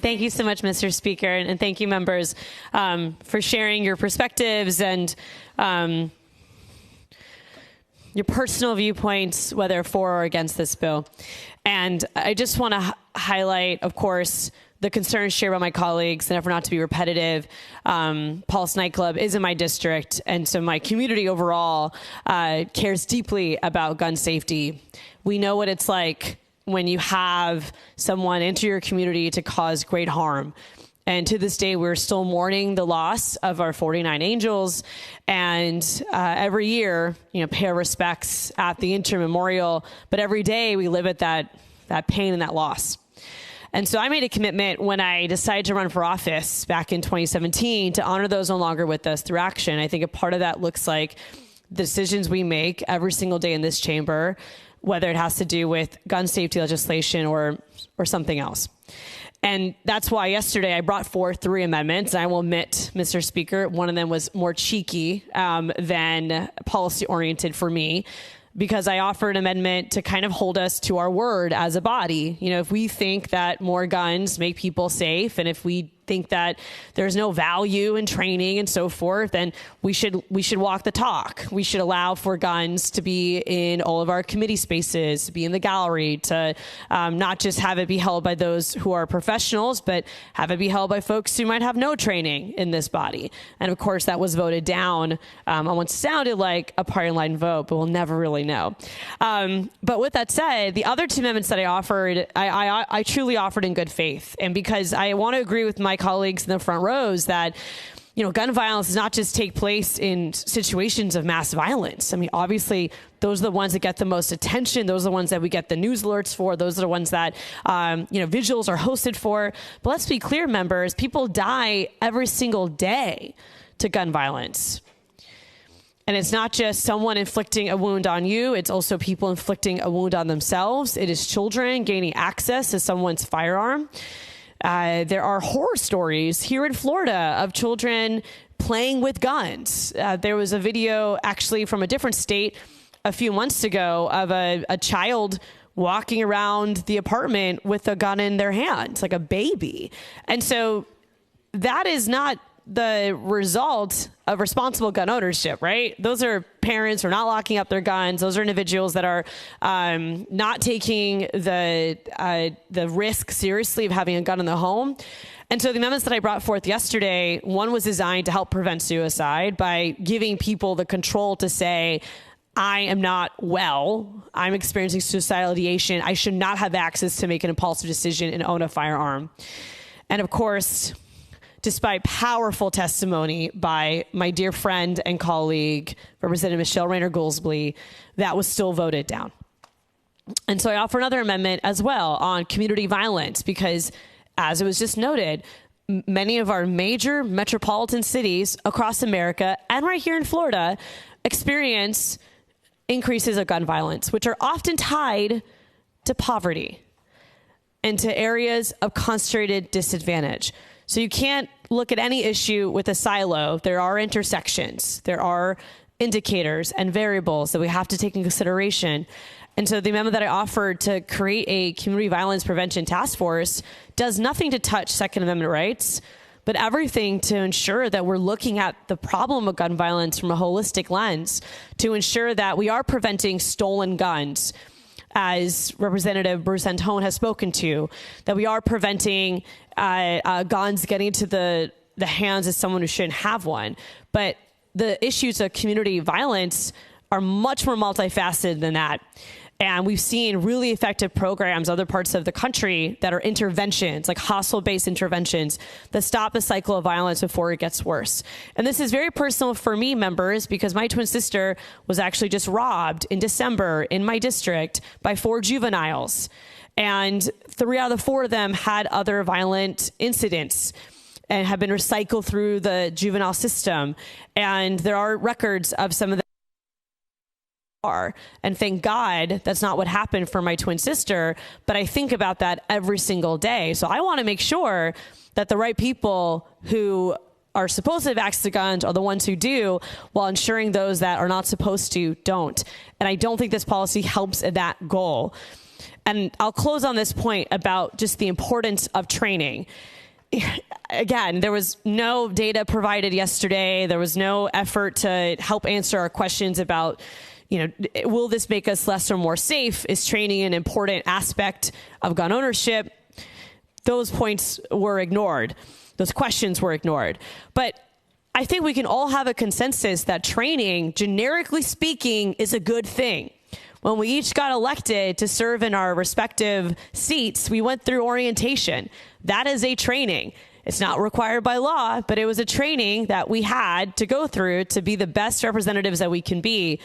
Thank you so much, Mr. Speaker, and thank you, members, for sharing your perspectives and your personal viewpoints, whether for or against this bill. And I just want to highlight, of course, the concerns shared by my colleagues, and if not to be repetitive, Pulse Nightclub is in my district, and so my community overall cares deeply about gun safety. We know what it's like when you have someone enter your community to cause great harm. And to this day, we're still mourning the loss of our 49 angels. And every year, pay our respects at the Inter Memorial. But every day we live at that pain and that loss. And so I made a commitment when I decided to run for office back in 2017 to honor those no longer with us through action. I think a part of that looks like the decisions we make every single day in this chamber, whether it has to do with gun safety legislation or something else. And that's why yesterday I brought forth 3 amendments. I will admit, Mr. Speaker, one of them was more cheeky than policy-oriented for me, because I offered an amendment to kind of hold us to our word as a body. If we think that more guns make people safe, and if we think that there's no value in training and so forth, then we should walk the talk. We should allow for guns to be in all of our committee spaces, to be in the gallery, to not just have it be held by those who are professionals, but have it be held by folks who might have no training in this body. And of course, that was voted down on what sounded like a party line vote, but we'll never really know. But with that said, the other 2 amendments that I offered, I truly offered in good faith. And because I want to agree with my colleagues in the front rows that, gun violence does not just take place in situations of mass violence. I mean, obviously, those are the ones that get the most attention. Those are the ones that we get the news alerts for. Those are the ones that, vigils are hosted for. But let's be clear, members, people die every single day to gun violence. And it's not just someone inflicting a wound on you. It's also people inflicting a wound on themselves. It is children gaining access to someone's firearm. There are horror stories here in Florida of children playing with guns. There was a video actually from a different state a few months ago of a child walking around the apartment with a gun in their hands, like a baby. And so that is not the result of responsible gun ownership, right? Those are parents who are not locking up their guns. Those are individuals that are not taking the risk seriously of having a gun in the home. And so the amendments that I brought forth yesterday, one was designed to help prevent suicide by giving people the control to say, I am not well. I'm experiencing suicidal ideation. I should not have access to make an impulsive decision and own a firearm. And of course, despite powerful testimony by my dear friend and colleague, Representative Michelle Rayner-Goolsbee, that was still voted down. And so I offer another amendment as well on community violence, because as it was just noted, many of our major metropolitan cities across America and right here in Florida experience increases of gun violence, which are often tied to poverty and to areas of concentrated disadvantage. So you can't look at any issue with a silo. There are intersections. There are indicators and variables that we have to take in consideration. And so the amendment that I offered to create a community violence prevention task force does nothing to touch Second Amendment rights, but everything to ensure that we're looking at the problem of gun violence from a holistic lens to ensure that we are preventing stolen guns, as Representative Bruce Antone has spoken to, that we are preventing guns getting into the hands of someone who shouldn't have one. But the issues of community violence are much more multifaceted than that. And we've seen really effective programs in other parts of the country that are interventions, like hostile-based interventions, that stop the cycle of violence before it gets worse. And this is very personal for me, members, because my twin sister was actually just robbed in December in my district by 4 juveniles. And 3 out of the 4 of them had other violent incidents and have been recycled through the juvenile system. And there are records of some of them. And thank God that's not what happened for my twin sister, but I think about that every single day. So I want to make sure that the right people who are supposed to have access to guns are the ones who do, while ensuring those that are not supposed to don't. And I don't think this policy helps at that goal. And I'll close on this point about just the importance of training. Again, there was no data provided yesterday. There was no effort to help answer our questions about, will this make us less or more safe? Is training an important aspect of gun ownership? Those points were ignored. Those questions were ignored. But I think we can all have a consensus that training, generically speaking, is a good thing. When we each got elected to serve in our respective seats, we went through orientation. That is a training. It's not required by law, but it was a training that we had to go through to be the best representatives that we can be.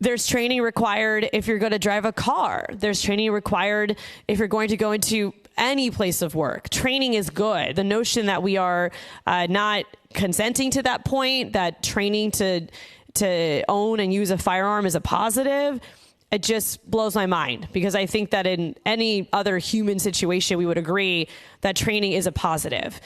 There's training required if you're going to drive a car. There's training required if you're going to go into any place of work. Training is good. The notion that we are not consenting to that point, that training to own and use a firearm is a positive, it just blows my mind, because I think that in any other human situation, we would agree that training is a positive.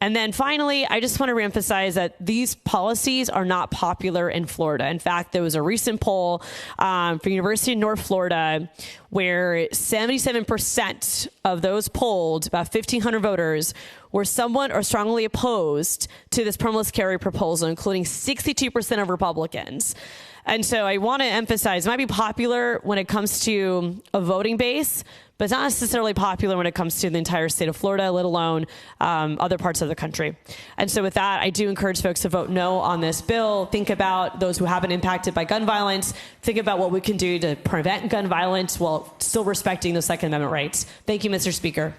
And then finally, I just want to reemphasize that these policies are not popular in Florida. In fact, there was a recent poll for University of North Florida where 77% of those polled, about 1,500 voters, were somewhat or strongly opposed to this permitless carry proposal, including 62% of Republicans. And so I want to emphasize, it might be popular when it comes to a voting base, but it's not necessarily popular when it comes to the entire state of Florida, let alone other parts of the country. And so with that, I do encourage folks to vote no on this bill. Think about those who have been impacted by gun violence. Think about what we can do to prevent gun violence while still respecting the Second Amendment rights. Thank you, Mr. Speaker.